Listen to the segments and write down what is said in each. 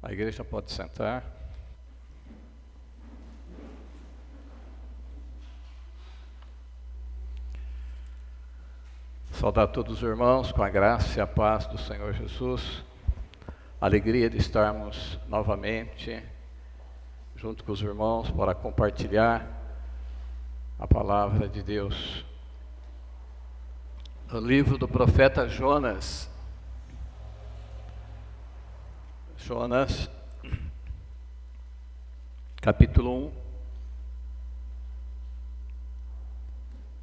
A igreja pode sentar. Saudar todos os irmãos com a graça e a paz do Senhor Jesus. Alegria de estarmos novamente junto com os irmãos para compartilhar a palavra de Deus. O livro do profeta Jonas. Jonas, capítulo 1.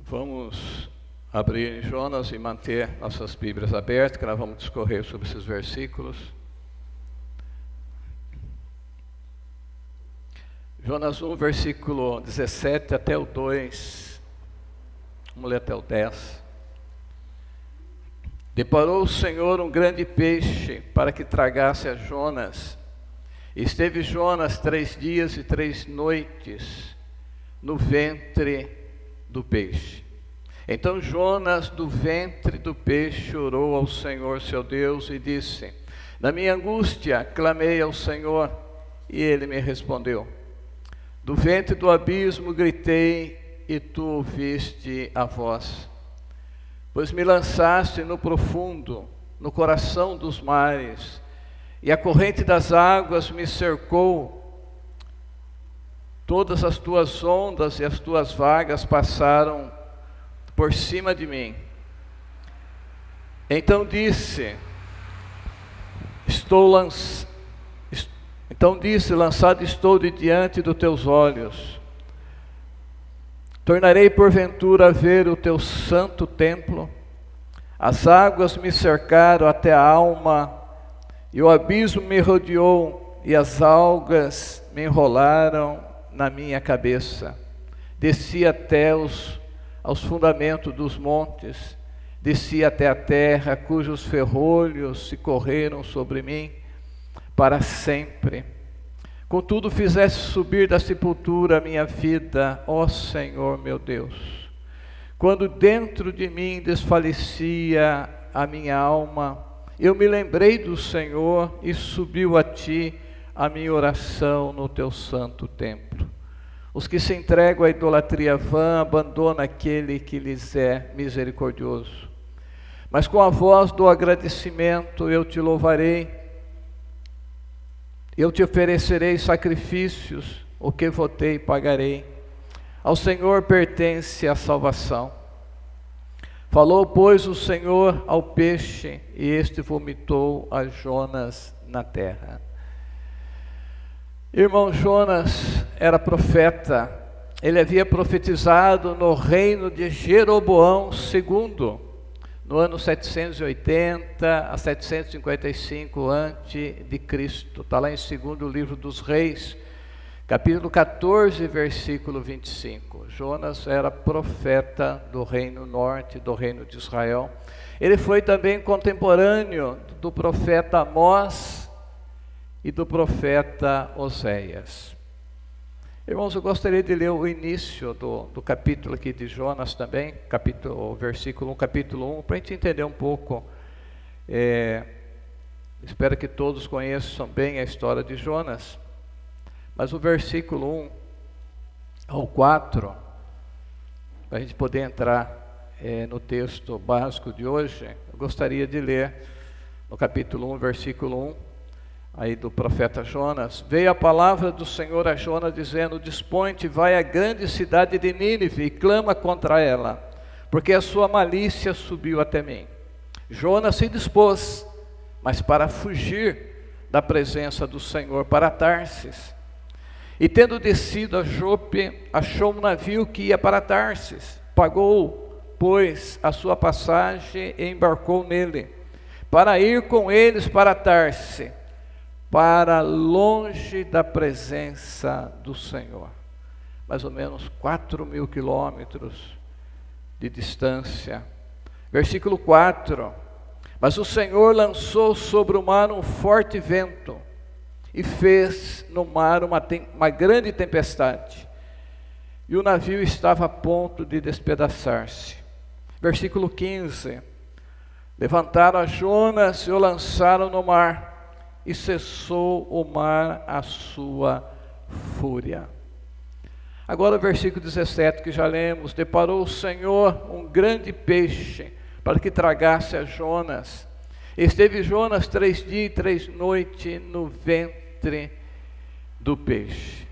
Vamos abrir em Jonas e manter nossas Bíblias abertas, que nós vamos discorrer sobre esses versículos. Jonas 1, versículo 17 até o 2. Vamos ler até o 10. Deparou o Senhor um grande peixe para que tragasse a Jonas. Esteve Jonas 3 dias e 3 noites no ventre do peixe. Então Jonas do ventre do peixe orou ao Senhor seu Deus e disse: na minha angústia clamei ao Senhor e ele me respondeu. Do ventre do abismo gritei e tu ouviste a voz. Pois me lançaste no profundo, no coração dos mares, e a corrente das águas me cercou. Todas as tuas ondas e as tuas vagas passaram por cima de mim. Então disse, lançado estou de diante dos teus olhos. Tornarei porventura a ver o teu santo templo. As águas me cercaram até a alma, e o abismo me rodeou, e as algas me enrolaram na minha cabeça. Desci até aos fundamentos dos montes, desci até a terra, cujos ferrolhos se correram sobre mim para sempre. Contudo fizeste subir da sepultura a minha vida, ó Senhor meu Deus. Quando dentro de mim desfalecia a minha alma, eu me lembrei do Senhor e subiu a ti a minha oração no teu santo templo. Os que se entregam à idolatria vã abandonam aquele que lhes é misericordioso. Mas com a voz do agradecimento eu te louvarei. Eu te oferecerei sacrifícios, o que votei pagarei. Ao Senhor pertence a salvação. Falou, pois, o Senhor ao peixe, e este vomitou a Jonas na terra. Irmão, Jonas era profeta. Ele havia profetizado no reino de Jeroboão II, no ano 780 a 755 a.C. Está lá em 2º livro dos Reis, capítulo 14, versículo 25. Jonas era profeta do reino norte, do reino de Israel. Ele foi também contemporâneo do profeta Amós e do profeta Oséias. Irmãos, eu gostaria de ler o início do capítulo aqui de Jonas também, versículo 1, capítulo 1, para a gente entender um pouco. Espero que todos conheçam bem a história de Jonas. Mas o versículo 1 ao 4, para a gente poder entrar no texto básico de hoje, eu gostaria de ler no capítulo 1, versículo 1, aí do profeta Jonas. Veio a palavra do Senhor a Jonas dizendo: dispõe-te, vai à grande cidade de Nínive e clama contra ela, porque a sua malícia subiu até mim. Jonas se dispôs, mas para fugir da presença do Senhor, para Tarsis. E tendo descido a Jope, achou um navio que ia para Tarsis. Pagou, pois, a sua passagem e embarcou nele, para ir com eles para Tarsis, para longe da presença do Senhor. Mais ou menos 4.000 quilômetros de distância. Versículo 4. Mas o Senhor lançou sobre o mar um forte vento, e fez no mar uma grande tempestade, e o navio estava a ponto de despedaçar-se. Versículo 15. Levantaram a Jonas e o lançaram no mar, e cessou o mar a sua fúria. Agora o versículo 17 que já lemos: deparou o Senhor um grande peixe para que tragasse a Jonas. Esteve Jonas 3 dias e 3 noites no ventre do peixe.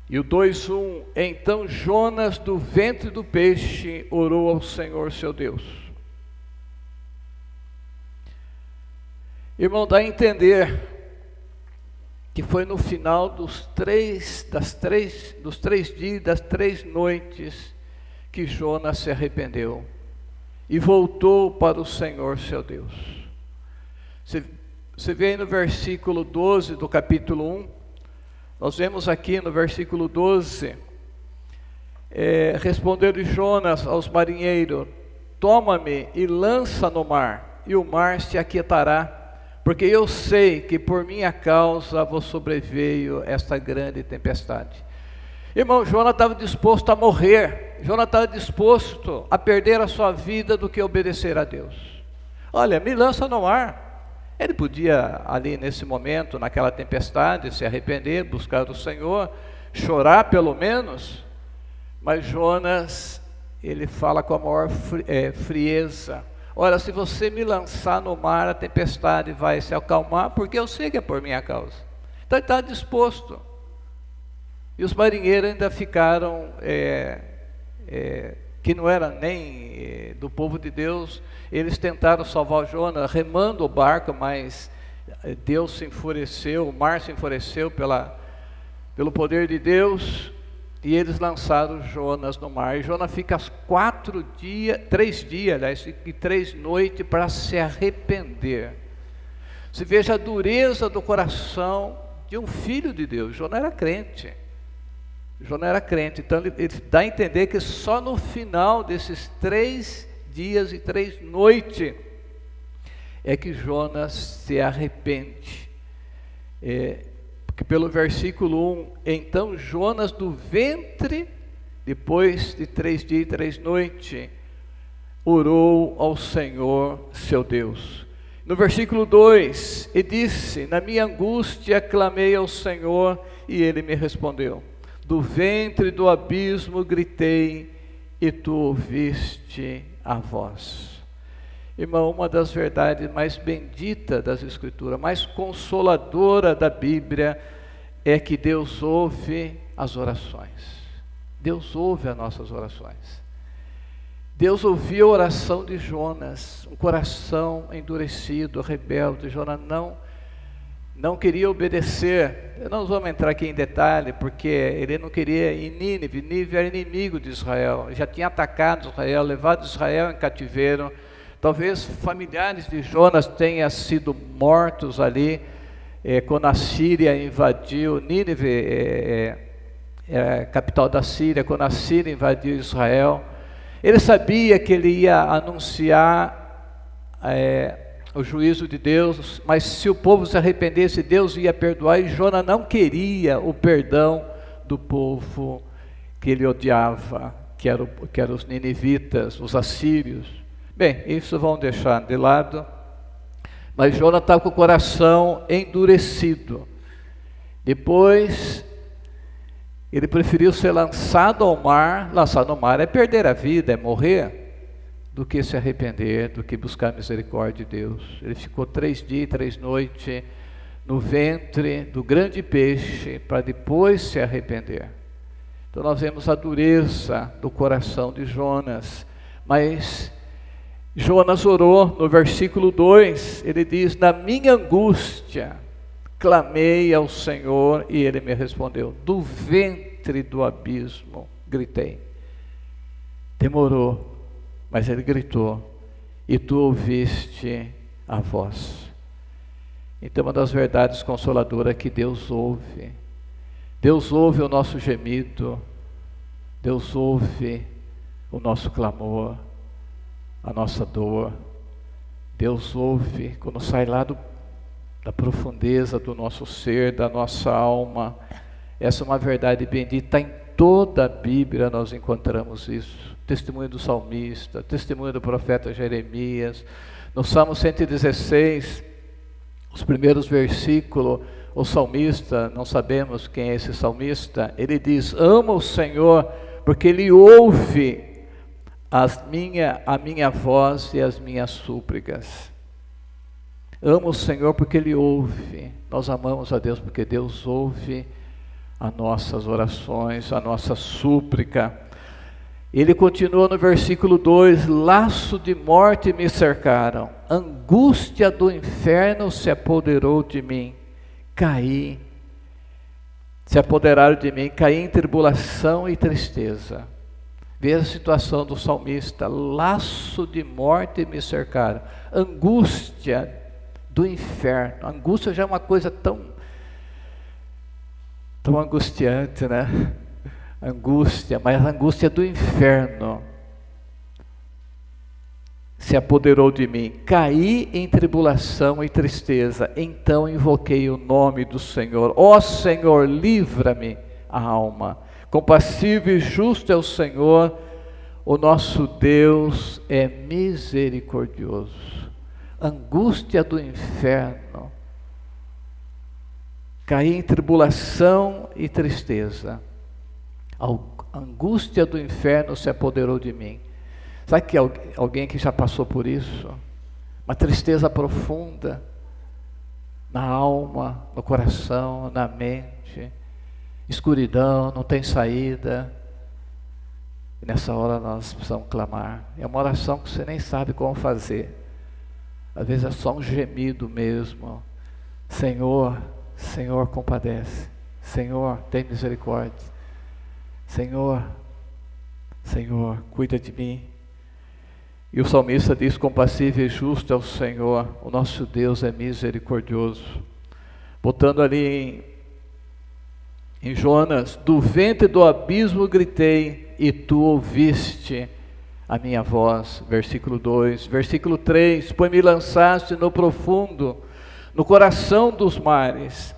E o 2:1: então Jonas do ventre do peixe orou ao Senhor seu Deus. Irmão, dá a entender que foi no final dos 3 dias e das 3 noites que Jonas se arrependeu e voltou para o Senhor seu Deus. Você vê aí no versículo 12 do capítulo 1, nós vemos aqui no versículo 12, respondeu Jonas aos marinheiros: toma-me e lança no mar, e o mar se aquietará, porque eu sei que por minha causa vos sobreveio esta grande tempestade. Irmão, Jonas estava disposto a morrer, Jonas estava disposto a perder a sua vida do que obedecer a Deus. Olha, me lança no mar. Ele podia ali nesse momento, naquela tempestade, se arrepender, buscar o Senhor, chorar pelo menos, mas Jonas, ele fala com a maior frieza: olha, se você me lançar no mar, a tempestade vai se acalmar, porque eu sei que é por minha causa. Então ele está disposto. E os marinheiros ainda ficaram, que não era nem do povo de Deus, eles tentaram salvar Jonas remando o barco, mas Deus se enfureceu, o mar se enfureceu pelo poder de Deus, e eles lançaram Jonas no mar. E Jonas fica 3 dias e 3 noites para se arrepender. Você veja a dureza do coração de um filho de Deus. Jonas era crente. Então ele dá a entender que só no final desses 3 dias e 3 noites é que Jonas se arrepende. Porque pelo versículo 1, então Jonas do ventre, depois de 3 dias e 3 noites, orou ao Senhor seu Deus. No versículo 2, ele disse: na minha angústia clamei ao Senhor e ele me respondeu. Do ventre do abismo gritei e tu ouviste a voz. Irmão, uma das verdades mais benditas das Escrituras, mais consoladora da Bíblia, é que Deus ouve as orações. Deus ouve as nossas orações. Deus ouviu a oração de Jonas, um coração endurecido, rebelde. Jonas não queria obedecer. Não vamos entrar aqui em detalhe, porque ele não queria ir em Nínive. Nínive era inimigo de Israel, já tinha atacado Israel, levado Israel em cativeiro. Talvez familiares de Jonas tenham sido mortos ali, quando a Síria invadiu. Nínive é a capital da Síria, quando a Síria invadiu Israel. Ele sabia que ele ia anunciar o juízo de Deus, mas se o povo se arrependesse, Deus ia perdoar, e Jonas não queria o perdão do povo que ele odiava, que eram os ninivitas, os assírios. Bem, isso vamos deixar de lado, mas Jonas estava com o coração endurecido. Depois, ele preferiu ser lançado ao mar. Lançado no mar é perder a vida, é morrer, do que se arrepender, do que buscar a misericórdia de Deus. Ele ficou 3 dias e 3 noites no ventre do grande peixe, para depois se arrepender. Então nós vemos a dureza do coração de Jonas, mas Jonas orou. No versículo 2, ele diz: na minha angústia clamei ao Senhor e ele me respondeu. Do ventre do abismo gritei. Demorou, mas ele gritou, e tu ouviste a voz. Então, uma das verdades consoladoras é que Deus ouve. Deus ouve o nosso gemido, Deus ouve o nosso clamor, a nossa dor. Deus ouve quando sai lá da profundeza do nosso ser, da nossa alma. Essa é uma verdade bendita. Em toda a Bíblia nós encontramos isso. Testemunho do salmista, testemunho do profeta Jeremias. No Salmo 116, os primeiros versículos, o salmista, não sabemos quem é esse salmista, ele diz: amo o Senhor, porque Ele ouve a minha voz e as minhas súplicas. Amo o Senhor porque Ele ouve. Nós amamos a Deus porque Deus ouve as nossas orações, a nossa súplica. Ele continua no versículo 2: laço de morte me cercaram, angústia do inferno se apoderou de mim, se apoderaram de mim, caí em tribulação e tristeza. Veja a situação do salmista: laço de morte me cercaram, angústia do inferno. Angústia já é uma coisa tão angustiante, né? Angústia, mas a angústia do inferno se apoderou de mim, caí em tribulação e tristeza, então invoquei o nome do Senhor. Ó Senhor, livra-me a alma. Compassivo e justo é o Senhor, o nosso Deus é misericordioso. Angústia do inferno, caí em tribulação e tristeza, a angústia do inferno se apoderou de mim. Sabe que alguém que já passou por isso? Uma tristeza profunda na alma, no coração, na mente, escuridão, não tem saída. E nessa hora nós precisamos clamar. É uma oração que você nem sabe como fazer. Às vezes é só um gemido mesmo. Senhor, Senhor, compadece. Senhor, tem misericórdia. Senhor, Senhor, cuida de mim. E o salmista diz: compassivo e justo é o Senhor, o nosso Deus é misericordioso. Voltando ali em Jonas: do ventre do abismo gritei, e tu ouviste a minha voz. Versículo 2. Versículo 3: pois me lançaste no profundo, no coração dos mares,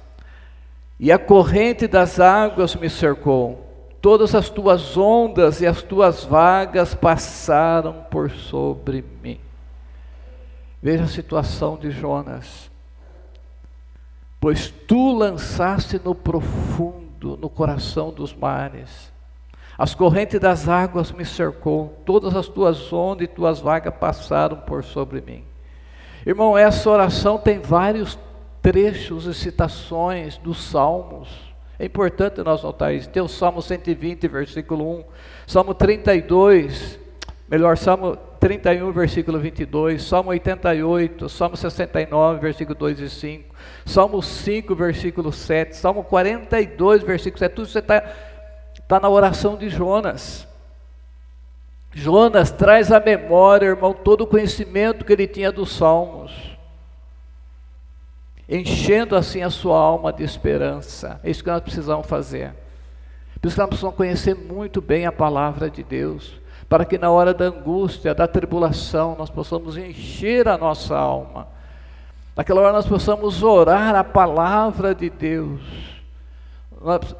e a corrente das águas me cercou. Todas as tuas ondas e as tuas vagas passaram por sobre mim. Veja a situação de Jonas. Pois tu lançaste no profundo, no coração dos mares, as correntes das águas me cercou, todas as tuas ondas e tuas vagas passaram por sobre mim. Irmão, essa oração tem vários trechos e citações dos Salmos. É importante nós notar isso. Tem o Salmo 120, versículo 1, Salmo 32, Salmo 31, versículo 22, Salmo 88, Salmo 69, versículo 2 e 5, Salmo 5, versículo 7, Salmo 42, versículo 7, tudo isso está na oração de Jonas. Jonas traz à memória, irmão, todo o conhecimento que ele tinha dos Salmos, enchendo assim a sua alma de esperança. É isso que nós precisamos fazer. Por isso que nós precisamos conhecer muito bem a palavra de Deus, para que na hora da angústia, da tribulação, nós possamos encher a nossa alma. Naquela hora nós possamos orar a palavra de Deus,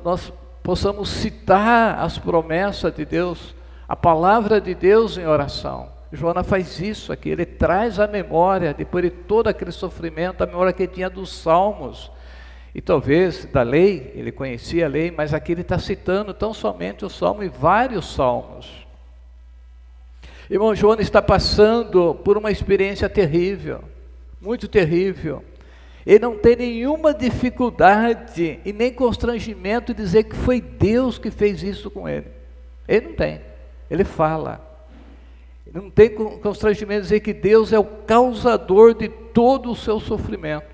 nós possamos citar as promessas de Deus, a palavra de Deus em oração. Jonas faz isso aqui, ele traz a memória, depois de todo aquele sofrimento, a memória que ele tinha dos Salmos, e talvez da lei, ele conhecia a lei, mas aqui ele está citando tão somente o Salmo e vários Salmos. Irmão, Jonas está passando por uma experiência terrível, muito terrível. Ele não tem nenhuma dificuldade e nem constrangimento de dizer que foi Deus que fez isso com ele. Ele não tem, ele fala. Não tem constrangimento de dizer que Deus é o causador de todo o seu sofrimento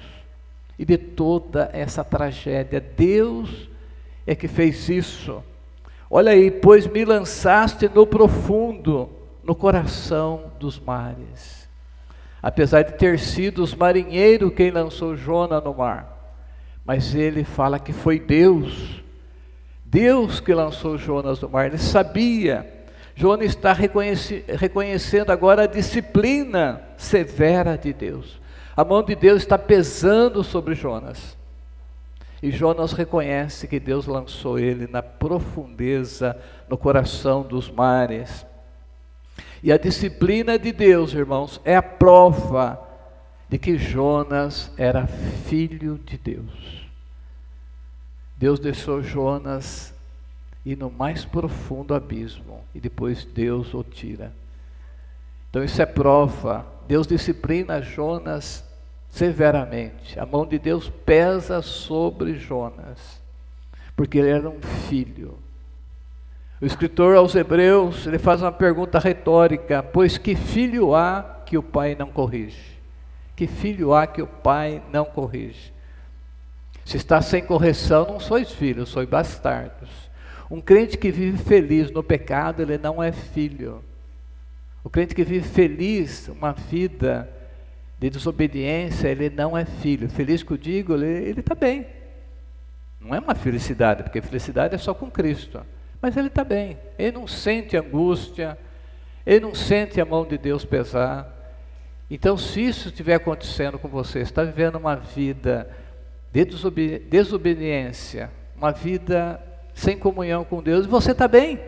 e de toda essa tragédia. Deus é que fez isso. Olha aí: pois me lançaste no profundo, no coração dos mares. Apesar de ter sido os marinheiros quem lançou Jonas no mar, mas ele fala que foi Deus que lançou Jonas no mar. Ele sabia. Jonas está reconhecendo agora a disciplina severa de Deus. A mão de Deus está pesando sobre Jonas. E Jonas reconhece que Deus lançou ele na profundeza, no coração dos mares. E a disciplina de Deus, irmãos, é a prova de que Jonas era filho de Deus. Deus deixou Jonas ir no mais profundo abismo e depois Deus o tira. Então isso é prova. Deus disciplina Jonas severamente. A mão de Deus pesa sobre Jonas, porque ele era um filho. O escritor aos Hebreus, ele faz uma pergunta retórica: pois que filho há que o pai não corrige? Que filho há que o pai não corrige? Se está sem correção, não sois filhos, sois bastardos. Um crente que vive feliz no pecado, ele não é filho. O crente que vive feliz, uma vida de desobediência, ele não é filho. Feliz que eu digo, ele está bem. Não é uma felicidade, porque felicidade é só com Cristo. Mas ele está bem, ele não sente angústia, ele não sente a mão de Deus pesar. Então, se isso estiver acontecendo com você, está vivendo uma vida de desobediência, uma vida sem comunhão com Deus, e você está bem.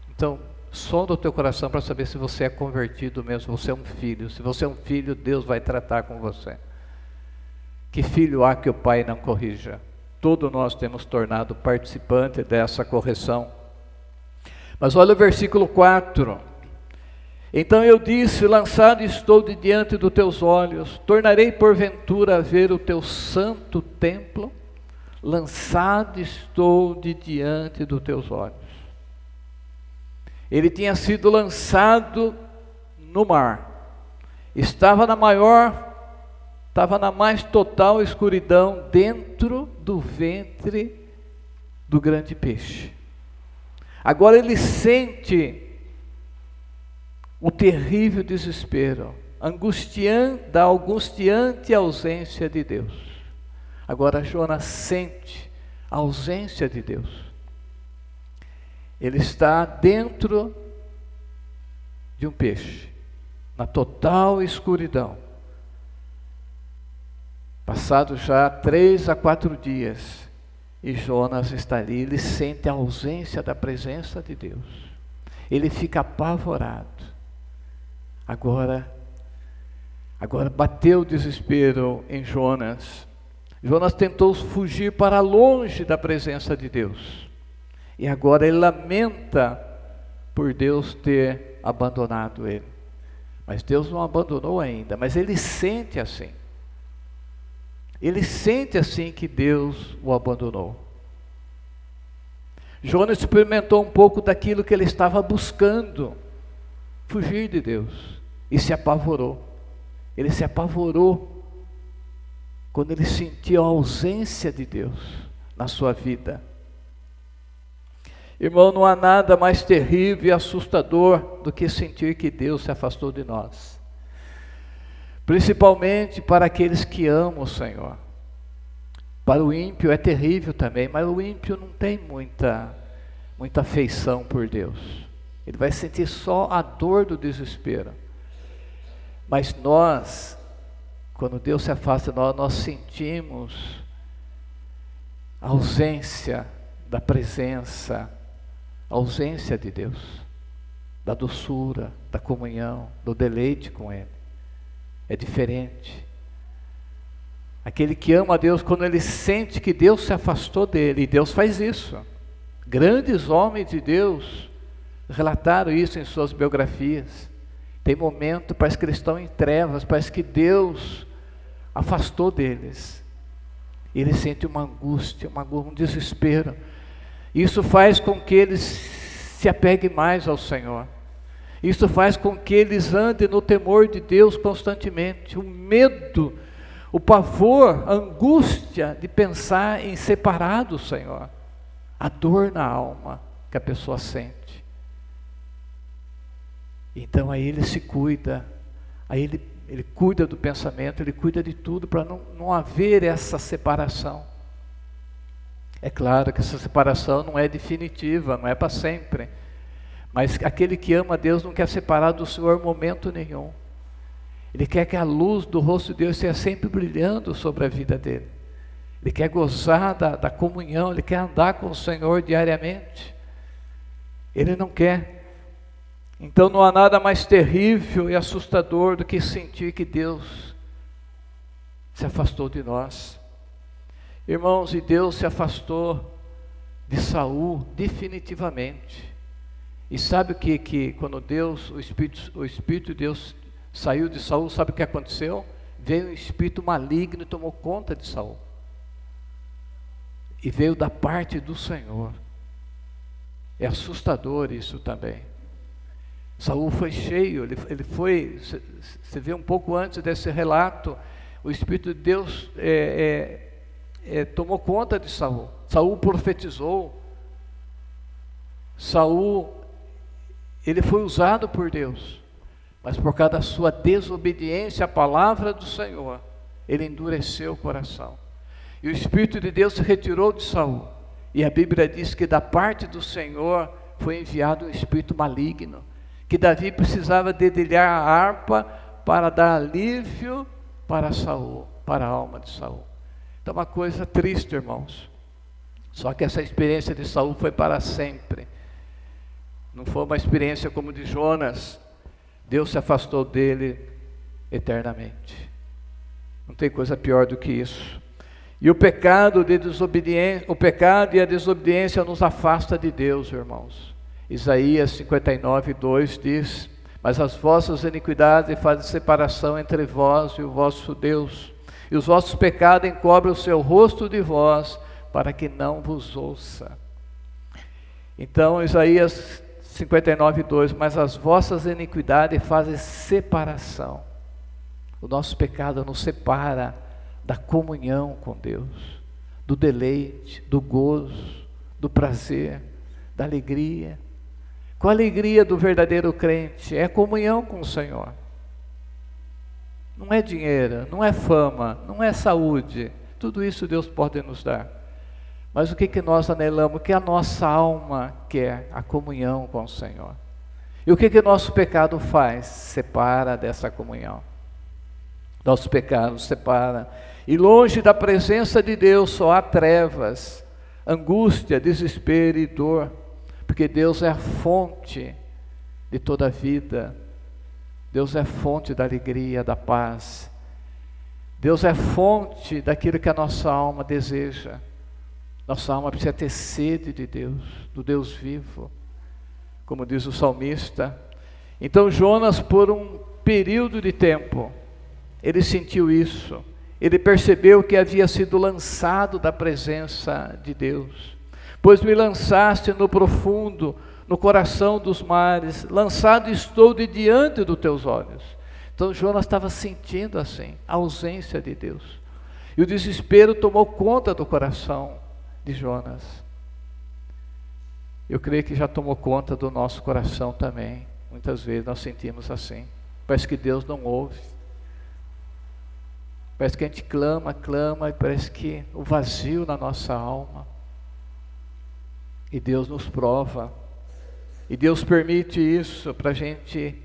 Então, sonda o teu coração para saber se você é convertido mesmo, se você é um filho. Se você é um filho, Deus vai tratar com você. Que filho há que o pai não corrija? Todos nós temos tornado participante dessa correção. Mas olha o versículo 4. Então eu disse: lançado estou de diante dos teus olhos, tornarei porventura a ver o teu santo templo? Lançado estou de diante dos teus olhos. Ele tinha sido lançado no mar, estava na mais total escuridão, dentro do ventre do grande peixe. Agora ele sente o terrível desespero, da angustiante ausência de Deus. Agora Jonas sente a ausência de Deus. Ele está dentro de um peixe, na total escuridão. Passado já 3 a 4 dias, e Jonas está ali, ele sente a ausência da presença de Deus. Ele fica apavorado. Agora bateu o desespero em Jonas. Jonas tentou fugir para longe da presença de Deus. E agora ele lamenta por Deus ter abandonado ele. Mas Deus não abandonou ainda, mas ele sente assim. Ele sente assim que Deus o abandonou. Jonas experimentou um pouco daquilo que ele estava buscando, fugir de Deus, e se apavorou. Ele se apavorou quando ele sentiu a ausência de Deus na sua vida. Irmão, não há nada mais terrível e assustador do que sentir que Deus se afastou de nós. Principalmente para aqueles que amam o Senhor. Para o ímpio é terrível também, mas o ímpio não tem muita afeição por Deus. Ele vai sentir só a dor do desespero. Mas nós, quando Deus se afasta de nós sentimos a ausência da presença, a ausência de Deus, da doçura, da comunhão, do deleite com Ele. É diferente. Aquele que ama a Deus, quando ele sente que Deus se afastou dele, e Deus faz isso. Grandes homens de Deus relataram isso em suas biografias. Tem momento, parece que eles estão em trevas, parece que Deus afastou deles. E ele sente uma angústia, um desespero. Isso faz com que eles se apeguem mais ao Senhor. Isso faz com que eles andem no temor de Deus constantemente. O medo, o pavor, a angústia de pensar em separar do Senhor. A dor na alma que a pessoa sente. Então aí ele se cuida, aí ele cuida do pensamento, ele cuida de tudo para não haver essa separação. É claro que essa separação não é definitiva, não é para sempre. Mas aquele que ama a Deus não quer separar do Senhor em momento nenhum. Ele quer que a luz do rosto de Deus esteja sempre brilhando sobre a vida dele. Ele quer gozar da comunhão, ele quer andar com o Senhor diariamente. Ele não quer Então não há nada mais terrível e assustador do que sentir que Deus se afastou de nós. Irmãos, e Deus se afastou de Saul definitivamente. E sabe o que quando Deus, o Espírito de Deus saiu de Saul, sabe o que aconteceu? Veio um espírito maligno e tomou conta de Saul. E veio da parte do Senhor. É assustador isso também. Saul foi cheio, ele foi, você vê um pouco antes desse relato, o Espírito de Deus tomou conta de Saul. Saul profetizou. Saul, ele foi usado por Deus, mas por causa da sua desobediência à palavra do Senhor, ele endureceu o coração. E o Espírito de Deus se retirou de Saul. E a Bíblia diz que da parte do Senhor foi enviado um espírito maligno, que Davi precisava dedilhar a harpa para dar alívio para Saul, para a alma de Saul. Então uma coisa triste, irmãos. Só que essa experiência de Saul foi para sempre. Não foi uma experiência como de Jonas. Deus se afastou dele eternamente. Não tem coisa pior do que isso. E o pecado e a desobediência nos afasta de Deus, irmãos. Isaías 59:2 diz: mas as vossas iniquidades fazem separação entre vós e o vosso Deus, e os vossos pecados encobrem o seu rosto de vós, para que não vos ouça. Então, Isaías 59:2, mas as vossas iniquidades fazem separação. O nosso pecado nos separa da comunhão com Deus, do deleite, do gozo, do prazer, da alegria. Qual a alegria do verdadeiro crente? É a comunhão com o Senhor. Não é dinheiro, não é fama, não é saúde. Tudo isso Deus pode nos dar. Mas o que nós anelamos? O que a nossa alma quer? A comunhão com o Senhor. E o que nosso pecado faz? Separa dessa comunhão. Nosso pecado nos separa. E longe da presença de Deus só há trevas, angústia, desespero e dor. Porque Deus é a fonte de toda a vida. Deus é a fonte da alegria, da paz. Deus é a fonte daquilo que a nossa alma deseja. Nossa alma precisa ter sede de Deus, do Deus vivo, como diz o salmista. Então Jonas, por um período de tempo, ele sentiu isso. Ele percebeu que havia sido lançado da presença de Deus. Pois me lançaste no profundo, no coração dos mares, lançado estou de diante dos teus olhos. Então Jonas estava sentindo assim, a ausência de Deus. E o desespero tomou conta do coração de Jonas. Eu creio que já tomou conta do nosso coração também. Muitas vezes nós sentimos assim. Parece que Deus não ouve. Parece que a gente clama, e parece que o vazio na nossa alma. E Deus nos prova. E Deus permite isso para a gente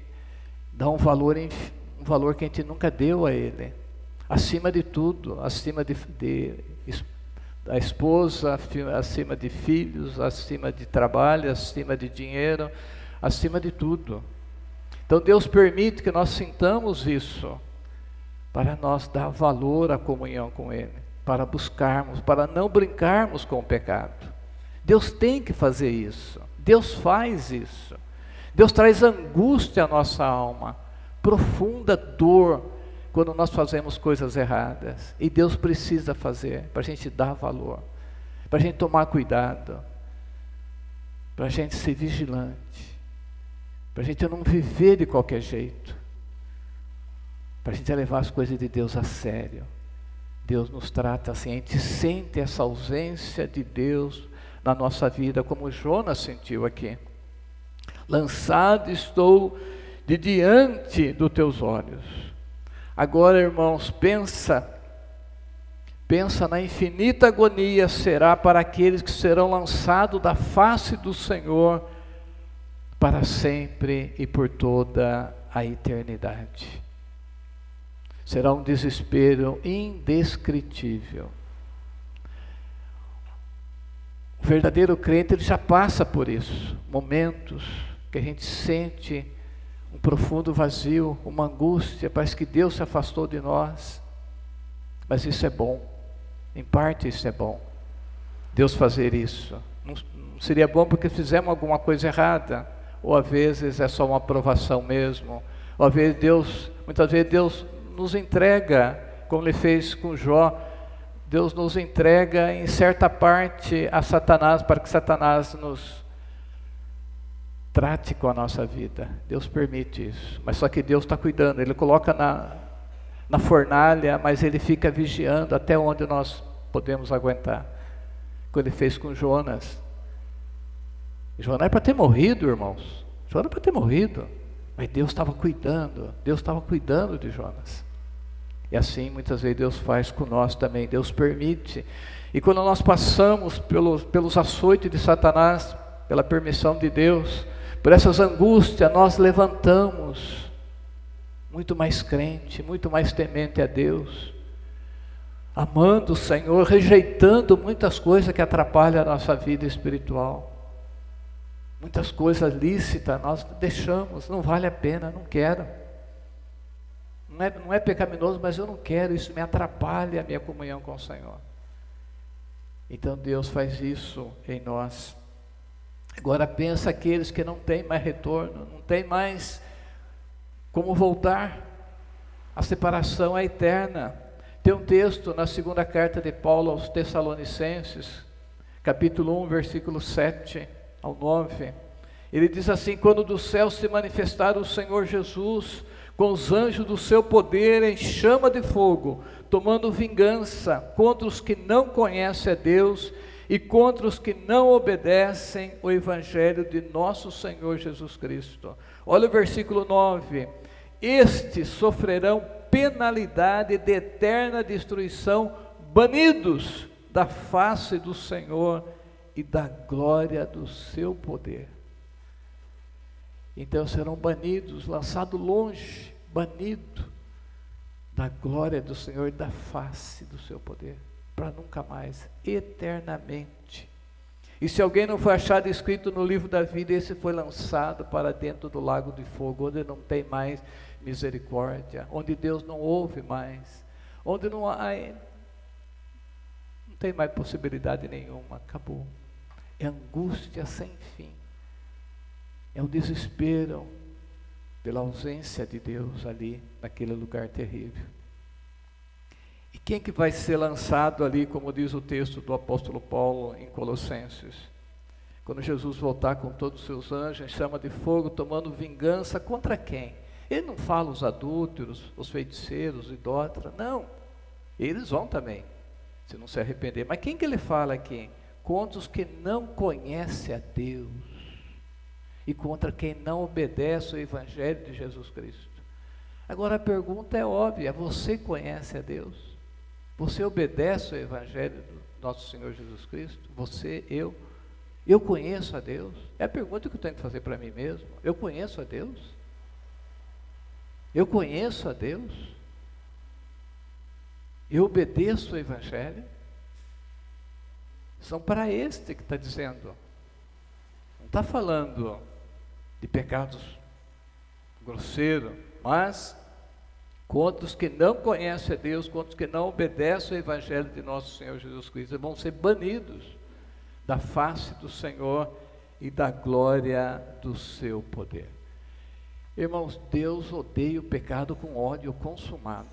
dar um valor que a gente nunca deu a Ele. Acima de tudo, acima da esposa, acima de filhos, acima de trabalho, acima de dinheiro, acima de tudo. Então Deus permite que nós sintamos isso, para nós dar valor à comunhão com Ele, para buscarmos, para não brincarmos com o pecado. Deus tem que fazer isso, Deus faz isso. Deus traz angústia à nossa alma, profunda dor, quando nós fazemos coisas erradas. E Deus precisa fazer, para a gente dar valor, para a gente tomar cuidado, para a gente ser vigilante, para a gente não viver de qualquer jeito, para a gente levar as coisas de Deus a sério. Deus nos trata assim, a gente sente essa ausência de Deus na nossa vida, como Jonas sentiu aqui. Lançado estou de diante dos teus olhos. Agora, irmãos, pensa na infinita agonia será para aqueles que serão lançados da face do Senhor para sempre e por toda a eternidade. Será um desespero indescritível. O verdadeiro crente, ele já passa por isso, momentos que a gente sente um profundo vazio, uma angústia, parece que Deus se afastou de nós. Mas isso é bom, em parte isso é bom, Deus fazer isso. Não seria bom porque fizemos alguma coisa errada, ou às vezes é só uma aprovação mesmo, ou às vezes muitas vezes Deus nos entrega, como Ele fez com Jó, Deus nos entrega em certa parte a Satanás, para que Satanás nos trate com a nossa vida. Deus permite isso, mas só que Deus está cuidando, Ele coloca na fornalha, mas Ele fica vigiando até onde nós podemos aguentar. Como Ele fez com Jonas. Jonas é para ter morrido, irmãos. Jonas é para ter morrido, mas Deus estava cuidando. Deus estava cuidando de Jonas. E assim muitas vezes Deus faz com nós também. Deus permite. E quando nós passamos pelos açoites de Satanás, pela permissão de Deus, por essas angústias, nós levantamos muito mais crente, muito mais temente a Deus, amando o Senhor, rejeitando muitas coisas que atrapalham a nossa vida espiritual. Muitas coisas lícitas nós deixamos, não vale a pena, não quero. Não é pecaminoso, mas eu não quero, isso me atrapalha a minha comunhão com o Senhor. Então Deus faz isso em nós. Agora pensa aqueles que não têm mais retorno, não tem mais como voltar. A separação é eterna. Tem um texto na segunda carta de Paulo aos Tessalonicenses, capítulo 1, versículo 7 ao 9. Ele diz assim: quando do céu se manifestar o Senhor Jesus, com os anjos do seu poder em chama de fogo, tomando vingança contra os que não conhecem a Deus e contra os que não obedecem o Evangelho de nosso Senhor Jesus Cristo. Olha o versículo 9: estes sofrerão penalidade de eterna destruição, banidos da face do Senhor e da glória do seu poder. Então serão banidos, lançados longe, banidos da glória do Senhor e da face do seu poder, para nunca mais, eternamente. E se alguém não foi achado escrito no livro da vida, esse foi lançado para dentro do lago de fogo, onde não tem mais misericórdia, onde Deus não ouve mais, onde não tem mais possibilidade nenhuma, acabou. É angústia sem fim, é o desespero pela ausência de Deus ali, naquele lugar terrível. E quem que vai ser lançado ali, como diz o texto do apóstolo Paulo em Colossenses? Quando Jesus voltar com todos os seus anjos, em chama de fogo, tomando vingança contra quem? Ele não fala os adúlteros, os feiticeiros, os idólatras, não. Eles vão também, se não se arrepender. Mas quem que ele fala aqui? Contra os que não conhecem a Deus e contra quem não obedece o Evangelho de Jesus Cristo. Agora a pergunta é óbvia: você conhece a Deus? Você obedece o Evangelho do nosso Senhor Jesus Cristo? Você, eu conheço a Deus? É a pergunta que eu tenho que fazer para mim mesmo. Eu conheço a Deus? Eu conheço a Deus? Eu obedeço o Evangelho? São para este que está dizendo. Não está falando de pecados grosseiros, mas contra os que não conhecem a Deus, contra os que não obedecem o Evangelho de nosso Senhor Jesus Cristo, vão ser banidos da face do Senhor e da glória do seu poder. Irmãos, Deus odeia o pecado com ódio consumado.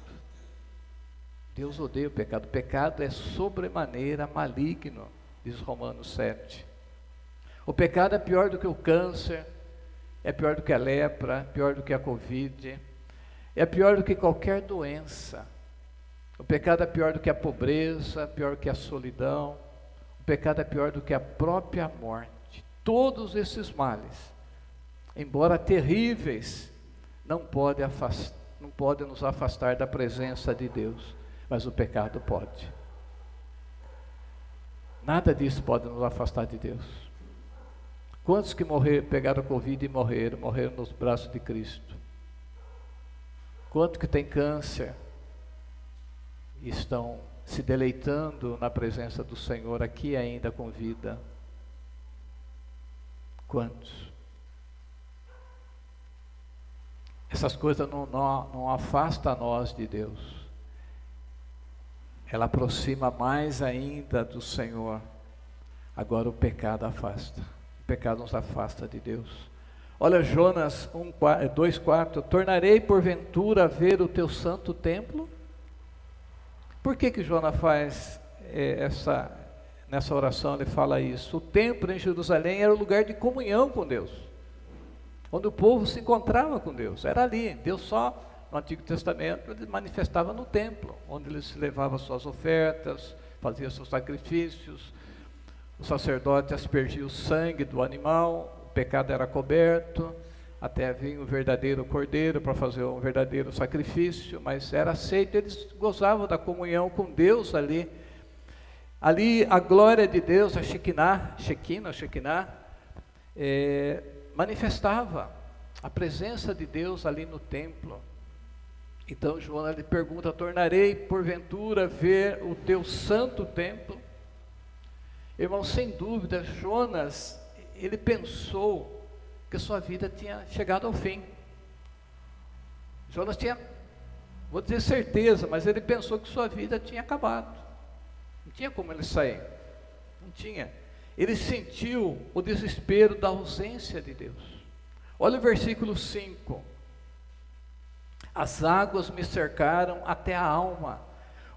Deus odeia o pecado. O pecado é sobremaneira maligno, diz Romanos 7. O pecado é pior do que o câncer, é pior do que a lepra, pior do que a Covid, é pior do que qualquer doença. O pecado é pior do que a pobreza, pior do que a solidão. O pecado é pior do que a própria morte. Todos esses males, embora terríveis, não podem nos afastar da presença de Deus, mas o pecado pode. Nada disso pode nos afastar de Deus. Quantos que pegaram Covid e morreram nos braços de Cristo? Quantos que têm câncer e estão se deleitando na presença do Senhor aqui ainda com vida? Quantos? essas coisas não afastam nós de Deus. Ela aproxima mais ainda do Senhor. Agora o pecado afasta. O pecado nos afasta de Deus. Olha Jonas 2,4. Tornarei porventura a ver o teu santo templo? Por que Jonas faz nessa oração ele fala isso? O templo em Jerusalém era o lugar de comunhão com Deus, onde o povo se encontrava com Deus, era ali. Deus só, no Antigo Testamento, ele manifestava no templo, onde ele se levava suas ofertas, fazia seus sacrifícios, o sacerdote aspergia o sangue do animal, o pecado era coberto, até vinha o verdadeiro cordeiro para fazer um verdadeiro sacrifício, mas era aceito, eles gozavam da comunhão com Deus ali. Ali a glória de Deus, a Shekinah, manifestava a presença de Deus ali no templo. Então Jonas lhe pergunta: tornarei porventura ver o teu santo templo? Irmão, sem dúvida, Jonas, ele pensou que sua vida tinha chegado ao fim. Jonas tinha, vou dizer certeza, mas ele pensou que sua vida tinha acabado. Não tinha como ele sair. Não tinha. Ele sentiu o desespero da ausência de Deus. Olha o versículo 5. As águas me cercaram até a alma,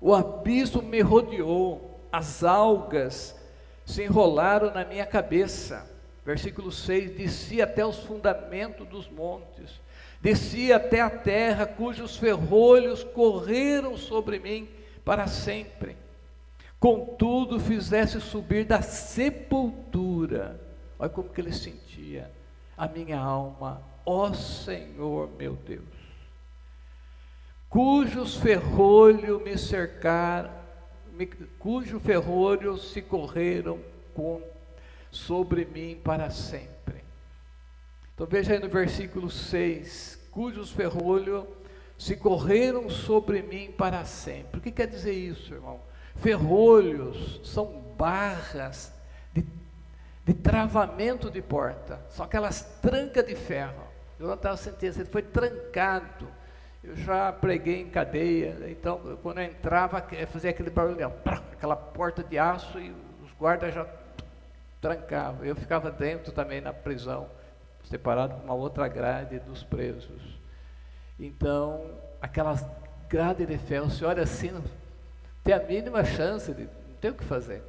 o abismo me rodeou, as algas se enrolaram na minha cabeça. Versículo 6, desci até os fundamentos dos montes, desci até a terra, cujos ferrolhos correram sobre mim para sempre. Contudo, fizesse subir da sepultura, olha como que ele sentia, a minha alma, ó Senhor meu Deus, cujos ferrolhos me cercaram, cujos ferrolhos se correram sobre mim para sempre. Então veja aí no versículo 6, cujos ferrolhos se correram sobre mim para sempre. O que quer dizer isso, irmão? Ferrolhos são barras de travamento de porta, são aquelas trancas de ferro. Eu não estava sentindo, ele foi trancado. Eu já preguei em cadeia, então quando eu entrava, fazia aquele barulhão, aquela porta de aço, e os guardas já trancavam. Eu ficava dentro também na prisão, separado com uma outra grade dos presos. Então, aquelas grades de ferro, você olha assim, não tem a mínima chance de, não tem o que fazer.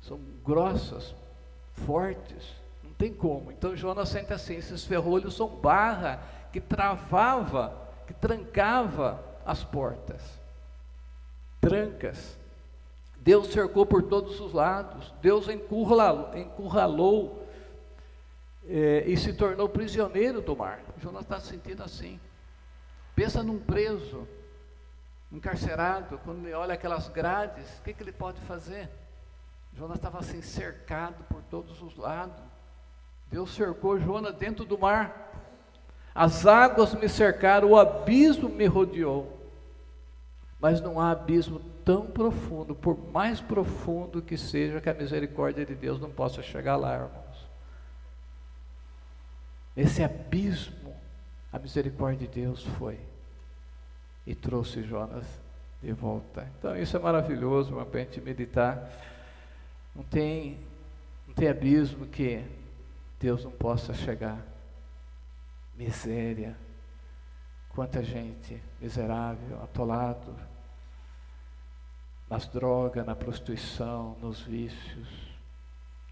São grossas, fortes, não tem como. Então Jonas sente assim, esses ferrolhos são barra que travava, que trancava as portas, trancas. Deus cercou por todos os lados, Deus encurralou e se tornou prisioneiro do mar. Jonas está se sentindo assim. Pensa num preso, encarcerado, quando ele olha aquelas grades, o que ele pode fazer? Jonas estava assim, cercado por todos os lados. Deus cercou Jonas dentro do mar. As águas me cercaram, o abismo me rodeou. Mas não há abismo tão profundo, por mais profundo que seja, que a misericórdia de Deus não possa chegar lá, irmãos. Nesse abismo, a misericórdia de Deus foi e trouxe Jonas de volta. Então isso é maravilhoso, para a gente meditar. Não tem abismo que Deus não possa chegar. Miséria, quanta gente miserável, atolado nas drogas, na prostituição, nos vícios,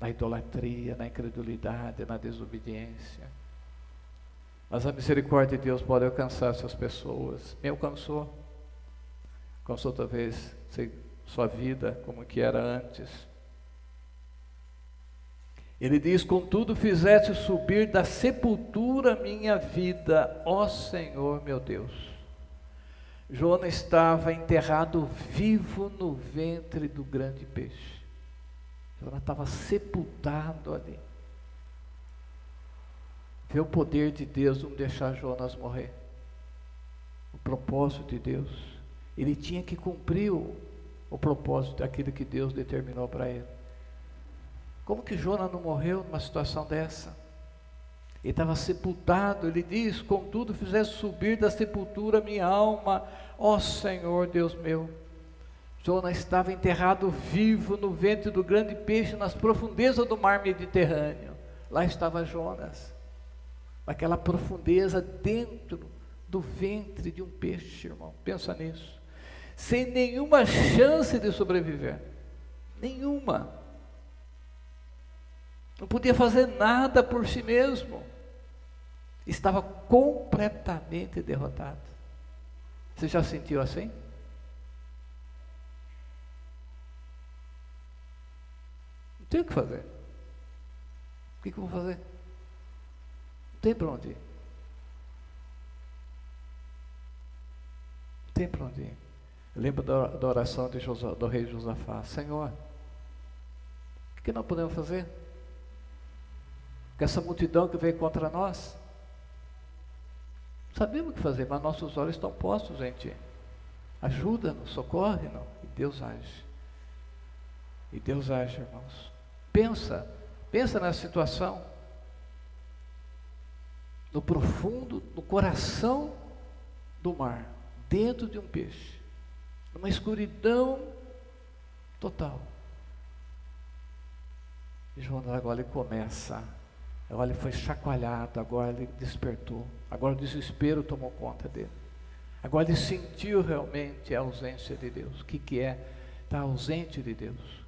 na idolatria, na incredulidade, na desobediência. Mas a misericórdia de Deus pode alcançar essas pessoas. Me alcançou talvez sua vida como que era antes. Ele diz: contudo fizeste subir da sepultura minha vida, ó Senhor meu Deus. Jonas estava enterrado vivo no ventre do grande peixe. Jonas estava sepultado ali. Vê o poder de Deus não deixar Jonas morrer. O propósito de Deus. Ele tinha que cumprir o propósito daquilo que Deus determinou para ele. Como que Jonas não morreu numa situação dessa? Ele estava sepultado. Ele diz: contudo fizeste subir da sepultura minha alma, ó Senhor Deus meu. Jonas estava enterrado vivo no ventre do grande peixe, nas profundezas do mar Mediterrâneo. Lá estava Jonas, naquela profundeza, dentro do ventre de um peixe, irmão. Pensa nisso. Sem nenhuma chance de sobreviver. Nenhuma. Não podia fazer nada por si mesmo. Estava completamente derrotado. Você já sentiu assim? Não tem o que fazer. O que eu vou fazer? Não tem para onde ir. Não tem para onde ir. Eu lembro da oração do rei Josafá: Senhor, o que nós podemos fazer com essa multidão que veio contra nós? Sabemos o que fazer, mas nossos olhos estão postos em Ti. Ajuda-nos, socorre-nos. E Deus age. E Deus age, irmãos. Pensa nessa situação. No profundo, no coração do mar, dentro de um peixe, numa escuridão total. E Jonas agora ele começa. Agora ele foi chacoalhado, agora ele despertou. Agora o desespero tomou conta dele. Agora ele sentiu realmente a ausência de Deus. O que é estar ausente de Deus?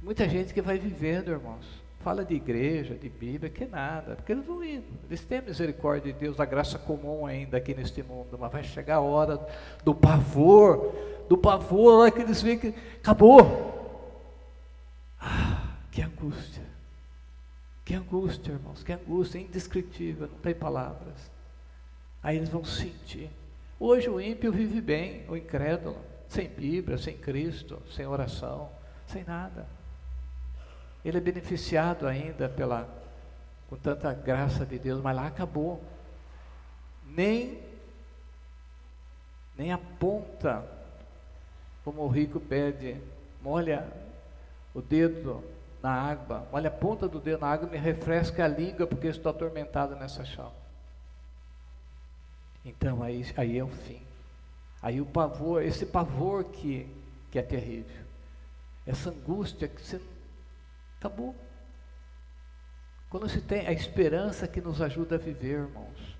Muita gente que vai vivendo, irmãos, fala de igreja, de Bíblia, que nada, porque eles vão indo. Eles têm a misericórdia de Deus, a graça comum ainda aqui neste mundo, mas vai chegar a hora do pavor, a hora que eles veem que acabou. Que angústia. Que angústia, irmãos, que angústia, indescritível, não tem palavras. Aí eles vão sentir. Hoje o ímpio vive bem, o incrédulo, sem Bíblia, sem Cristo, sem oração, sem nada. Ele é beneficiado ainda com tanta graça de Deus, mas lá acabou. Nem a ponta, como o rico pede, molha o dedo na água, olha a ponta do dedo na água e me refresca a língua, porque eu estou atormentado nessa chama. Então aí é o fim. Aí o pavor, esse pavor que é terrível, essa angústia que você acabou. Quando se tem a esperança que nos ajuda a viver, irmãos,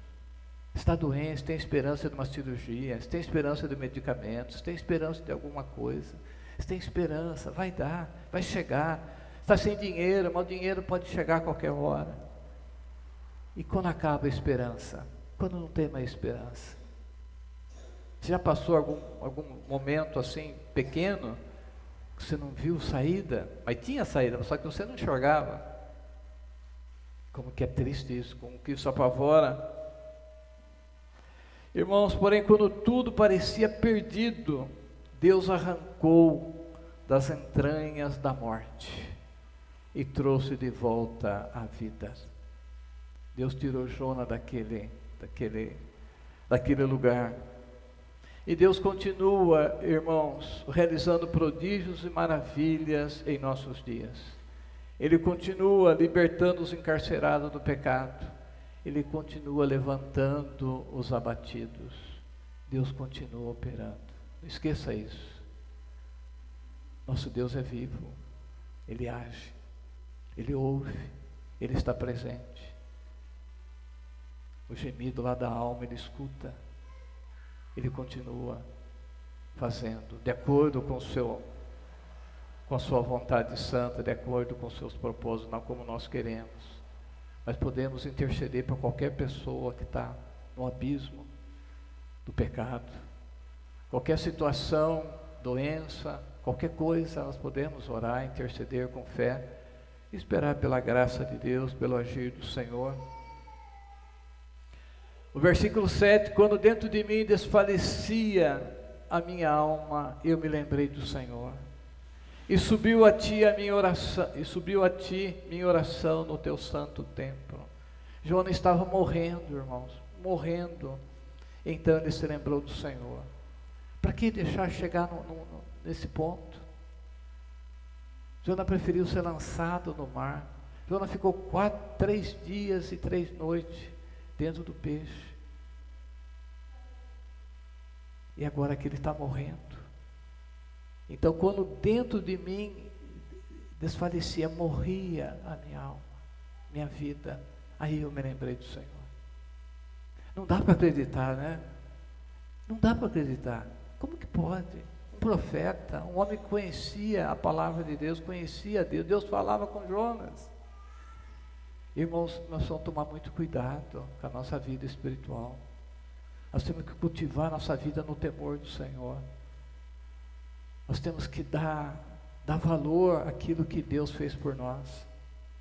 está doente, tem esperança de uma cirurgia, tem esperança de medicamentos, tem esperança de alguma coisa, tem esperança, vai dar, vai chegar. Está sem dinheiro, mas o dinheiro pode chegar a qualquer hora. E quando acaba a esperança? Quando não tem mais esperança? Você já passou algum momento assim, pequeno, que você não viu saída? Mas tinha saída, só que você não enxergava. Como que é triste isso, como que isso apavora. Irmãos, porém, quando tudo parecia perdido, Deus arrancou das entranhas da morte e trouxe de volta a vida. Deus tirou Jonas daquele lugar. E Deus continua, irmãos, realizando prodígios e maravilhas em nossos dias. Ele continua libertando os encarcerados do pecado. Ele continua levantando os abatidos. Deus continua operando. Não esqueça isso. Nosso Deus é vivo. Ele age. Ele ouve, Ele está presente. O gemido lá da alma, Ele escuta. Ele continua fazendo, de acordo com a sua vontade santa, de acordo com os seus propósitos, não como nós queremos. Mas podemos interceder para qualquer pessoa que está no abismo do pecado. Qualquer situação, doença, qualquer coisa, nós podemos orar, interceder com fé. Esperar pela graça de Deus, pelo agir do Senhor. O versículo 7, quando dentro de mim desfalecia a minha alma, eu me lembrei do Senhor. E subiu a ti minha oração no teu santo templo. Jonas estava morrendo, irmãos, morrendo. Então ele se lembrou do Senhor. Para que deixar chegar nesse ponto? Jonas preferiu ser lançado no mar, Jonas ficou 3 dias e 3 noites dentro do peixe. E agora que ele está morrendo. Então, quando dentro de mim desfalecia, morria a minha alma, minha vida, aí eu me lembrei do Senhor. Não dá para acreditar, né? Não dá para acreditar. Como que pode? Um profeta, um homem que conhecia a palavra de Deus, conhecia Deus, Deus falava com Jonas. Irmãos, nós vamos tomar muito cuidado com a nossa vida espiritual. Nós temos que cultivar a nossa vida no temor do Senhor. Nós temos que dar valor àquilo que Deus fez por nós.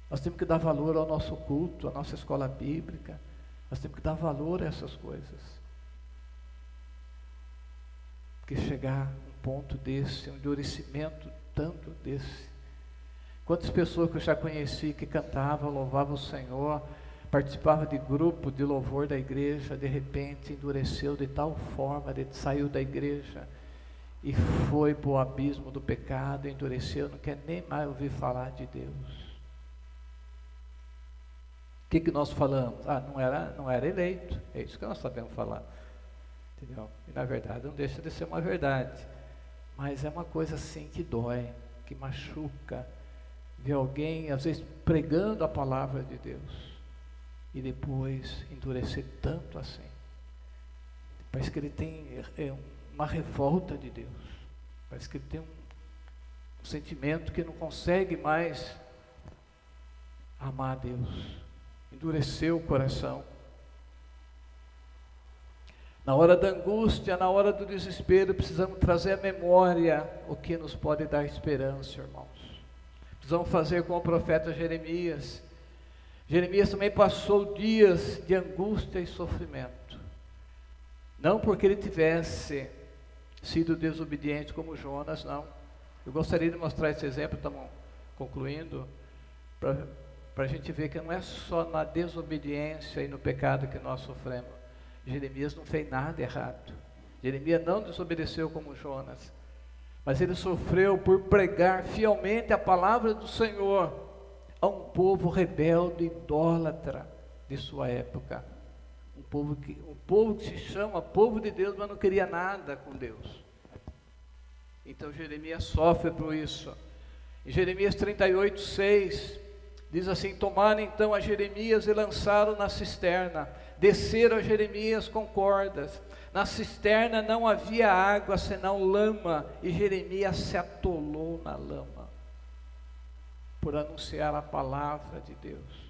Nós temos que dar valor ao nosso culto, à nossa escola bíblica. Nós temos que dar valor a essas coisas. Porque chegar um ponto desse, um endurecimento tanto desse. Quantas pessoas que eu já conheci que cantavam, louvavam o Senhor, participavam de grupo de louvor da igreja, de repente endureceu de tal forma, saiu da igreja e foi para o abismo do pecado, endureceu, não quer nem mais ouvir falar de Deus. O que nós falamos? Não era eleito, é isso que nós sabemos falar. Entendeu? E na verdade não deixa de ser uma verdade, mas é uma coisa assim que dói, que machuca, ver alguém às vezes pregando a palavra de Deus e depois endurecer tanto assim. Parece que ele tem uma revolta de Deus, parece que ele tem um sentimento que não consegue mais amar a Deus, endureceu o coração. Na hora da angústia, na hora do desespero, precisamos trazer à memória o que nos pode dar esperança, irmãos. Precisamos fazer como o profeta Jeremias. Jeremias também passou dias de angústia e sofrimento. Não porque ele tivesse sido desobediente como Jonas, não. Eu gostaria de mostrar esse exemplo, estamos concluindo, para a gente ver que não é só na desobediência e no pecado que nós sofremos. Jeremias não fez nada errado. Jeremias não desobedeceu como Jonas, mas ele sofreu por pregar fielmente a palavra do Senhor a um povo rebelde, idólatra de sua época. Um povo que se chama povo de Deus, mas não queria nada com Deus. Então Jeremias sofre por isso. Em Jeremias 38:6 diz assim: tomaram então a Jeremias e lançaram na cisterna. Desceram a Jeremias com cordas. Na cisterna não havia água senão lama, e Jeremias se atolou na lama por anunciar a palavra de Deus.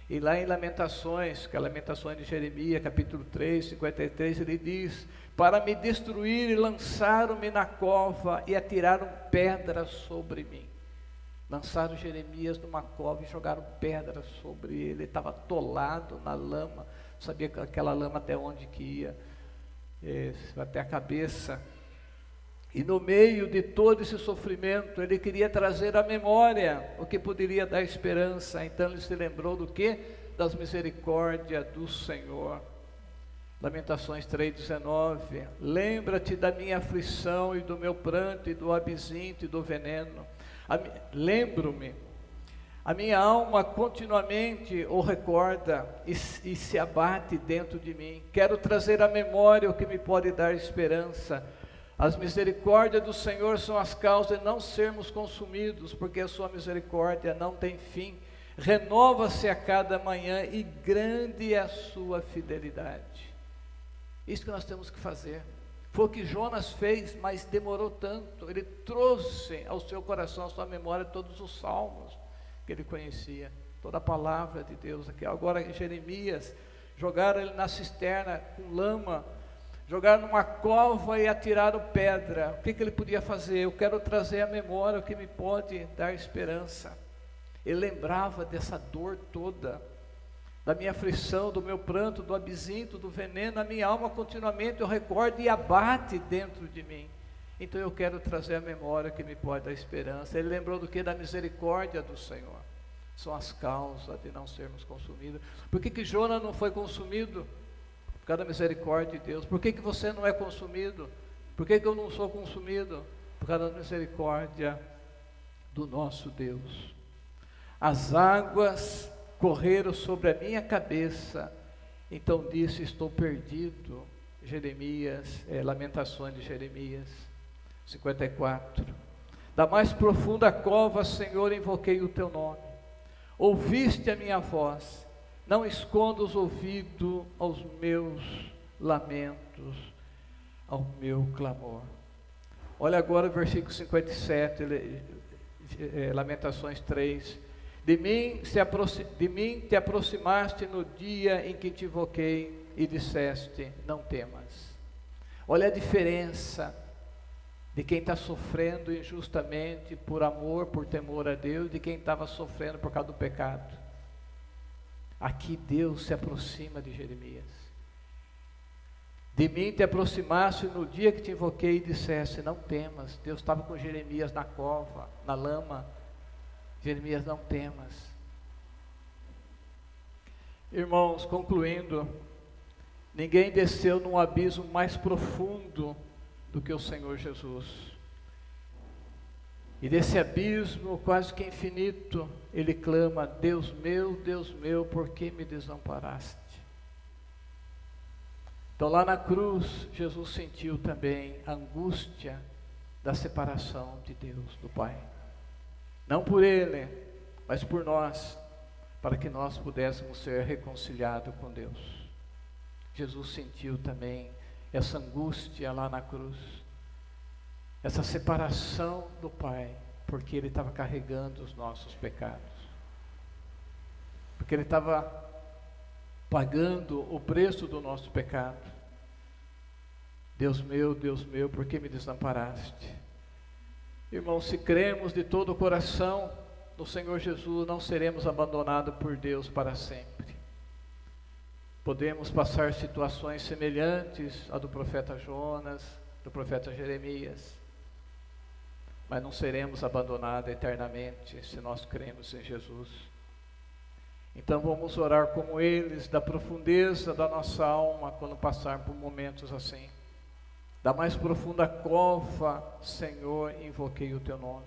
E lá em Lamentações, que é Lamentações de Jeremias, capítulo 3, 53, ele diz: para me destruir, lançaram-me na cova e atiraram pedras sobre mim. Lançaram Jeremias numa cova e jogaram pedras sobre ele. Ele estava atolado na lama, sabia que aquela lama até onde que ia, até a cabeça. E no meio de todo esse sofrimento, ele queria trazer à memória o que poderia dar esperança. Então ele se lembrou do quê? Das misericórdias do Senhor. Lamentações 3,19: lembra-te da minha aflição e do meu pranto e do absinto e do veneno. Lembro-me, a minha alma continuamente o recorda e se abate dentro de mim. Quero trazer à memória o que me pode dar esperança. As misericórdias do Senhor são as causas de não sermos consumidos, porque a sua misericórdia não tem fim. Renova-se a cada manhã e grande é a sua fidelidade. Isso que nós temos que fazer. Foi o que Jonas fez, mas demorou tanto. Ele trouxe ao seu coração, à sua memória, todos os salmos que ele conhecia, toda a palavra de Deus. Aqui agora Jeremias, jogaram ele na cisterna com lama, jogaram numa cova e atiraram pedra. O que ele podia fazer? Eu quero trazer à memória o que me pode dar esperança. Ele lembrava dessa dor toda, da minha aflição, do meu pranto, do absinto, do veneno. A minha alma continuamente eu recordo e abate dentro de mim. Então eu quero trazer à memória o que me pode dar esperança. Ele lembrou do que? Da misericórdia do Senhor. São as causas de não sermos consumidos. Por que Jonas não foi consumido? Por causa da misericórdia de Deus. Por que você não é consumido? Por que eu não sou consumido? Por causa da misericórdia do nosso Deus. as águas correram sobre a minha cabeça, então disse, estou perdido. Lamentações de Jeremias 54. Da mais profunda cova, Senhor, invoquei o teu nome. Ouviste a minha voz, não esconda os ouvidos aos meus lamentos, ao meu clamor. Olha agora o versículo 57, Lamentações 3. De mim te aproximaste no dia em que te invoquei e disseste, não temas. Olha a diferença de quem está sofrendo injustamente por amor, por temor a Deus, de quem estava sofrendo por causa do pecado. Aqui Deus se aproxima de Jeremias. De mim te aproximaste no dia que te invoquei e disseste, não temas. Deus estava com Jeremias na cova, na lama. Jeremias, não temas. Irmãos, concluindo, ninguém desceu num abismo mais profundo do que o Senhor Jesus. E desse abismo quase que infinito, ele clama, Deus meu, por que me desamparaste? Então lá na cruz, Jesus sentiu também a angústia da separação de Deus, do Pai. Não por ele, mas por nós, para que nós pudéssemos ser reconciliados com Deus. Jesus sentiu também essa angústia lá na cruz, essa separação do Pai, porque ele estava carregando os nossos pecados, porque ele estava pagando o preço do nosso pecado. Deus meu, por que me desamparaste? Irmãos, se cremos de todo o coração no Senhor Jesus, não seremos abandonados por Deus para sempre. Podemos passar situações semelhantes à do profeta Jonas, do profeta Jeremias, mas não seremos abandonados eternamente se nós cremos em Jesus. Então vamos orar como eles, da profundeza da nossa alma, quando passar por momentos assim. Da mais profunda cova, Senhor, invoquei o teu nome.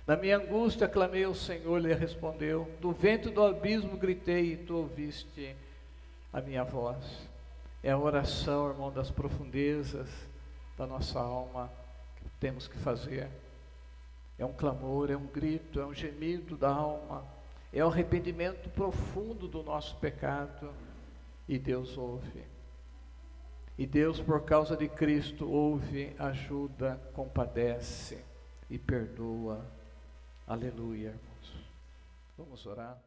Na minha angústia clamei ao Senhor, ele respondeu. Do ventre do abismo gritei e tu ouviste a minha voz. É a oração, irmão, das profundezas da nossa alma que temos que fazer. É um clamor, é um grito, é um gemido da alma. É o arrependimento profundo do nosso pecado. E Deus ouve. E Deus, por causa de Cristo, ouve, ajuda, compadece e perdoa. Aleluia, irmãos. Vamos orar.